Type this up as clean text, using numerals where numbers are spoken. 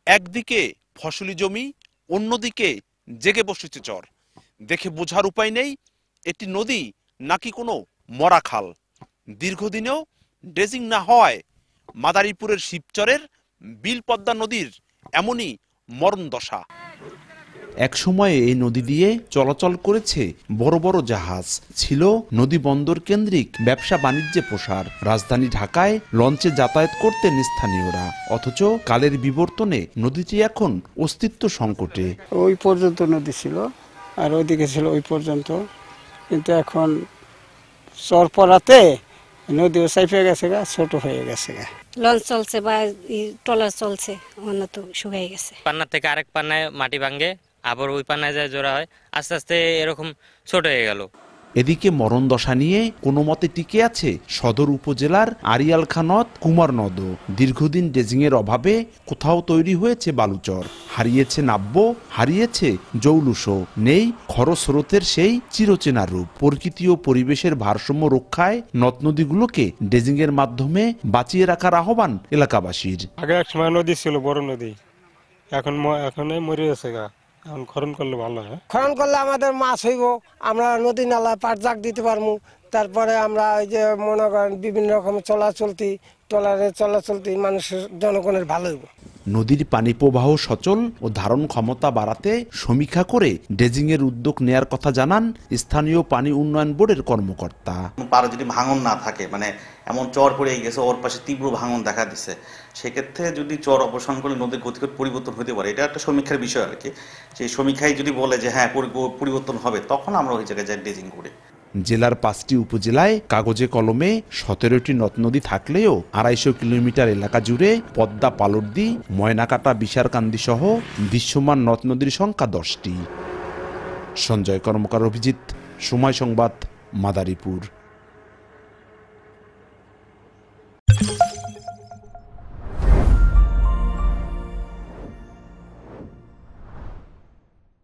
একদিকে ফসলি জমি, অন্যদিকে জেগে বসেছে চর। দেখে বোঝার উপায় নেই এটি নদী নাকি কোনো মরা খাল। দীর্ঘদিনেও ড্রেজিং না হওয়ায় মাদারীপুরের শিবচরের বিলপদ্মা নদীর এমনই মরণ দশা। এক সময়ে এই নদী দিয়ে চলাচল করেছে বড় বড় জাহাজ, ছিল নদী বন্দর কেন্দ্রিক ব্যবসা বাণিজ্যে প্রসার। রাজধানী ঢাকায় লঞ্চে যাতায়াত করতেন স্থানীয়রা, অথচ কালের বিবর্তনে নদীটি এখন অস্তিত্ব সংকটে। ওই পর্যন্ত নদী ছিল আর ওইদিকে ছিল ওই পর্যন্ত, কিন্তু এখন চর পড়াতে নদীও সাইফে গেছে গা, ছোট হয়ে গেছে গা। লঞ্চ চলছে বা ট্রলার চলছে, অন্য শুকিয়ে গেছে। পান্না থেকে আরেক পান্নায় মাটি ভাঙে, আবার ওই পান্নায় যায় জোড়া হয়, আস্তে আস্তে এরকম ছোট হয়ে গেল। এদিকে মরণ দশা নিয়ে কোনো মতে টিকে আছে সদর উপজেলার আড়িয়ালখা নদ, কুমার নদও। দীর্ঘদিন ড্রেজিংয়ের অভাবে কোথাও তৈরি হয়েছে বালুচর, হারিয়েছে নাব্য, হারিয়েছে জৌলুসও, নেই খরস্রোতের সেই চিরচেনা রূপ। প্রকৃতি ও পরিবেশের ভারসাম্য রক্ষায় নদ নদীগুলোকে ড্রেজিংয়ের মাধ্যমে বাঁচিয়ে রাখার আহ্বান এলাকাবাসীর। আগে এক সময় নদী ছিল, বড় নদী, এখন মরে গেছে গা। এখন খনন করলে ভালো হয়। খনন করলে আমাদের মাছ হইব, আমরা নদী নালা পাট জাগ দিতে পারবো। তারপরে আমরা ওই যে মনে করেন বিভিন্ন রকমের চলাচলতি মানুষের জনগণের ভালো হইব। নদীর পানি প্রবাহ সচল ও ধারণ ক্ষমতা বাড়াতে সমীক্ষা করে ড্রেজিংয়ের উদ্যোগ নেয়ার কথা জানান স্থানীয় পানি উন্নয়ন বোর্ডের কর্মকর্তা। পাড়ে যদি ভাঙন না থাকে, মানে এমন চর পড়ে গেছে, ওর পাশে তীব্র ভাঙন দেখা দিচ্ছে, সেক্ষেত্রে যদি চর অপসারণ করলে নদীর গতিপথ পরিবর্তন হতে পারে। এটা একটা সমীক্ষার বিষয় আর কি। সেই সমীক্ষায় যদি বলে যে হ্যাঁ পরিবর্তন হবে, তখন আমরা ওই জায়গায় যাই ড্রেজিং করি। জেলার 5টি উপজেলায় কাগজে কলমে 17টি নদ নদী থাকলেও 250 কিলোমিটার এলাকা জুড়ে পদ্মা, পালর্দি, ময়নাকাটা, বিশারকান্দি সহ দৃশ্যমান নদ নদীর সংখ্যা 10টি। সঞ্জয় কর্মকার, অভিজিৎ, সময় সংবাদ, মাদারীপুর।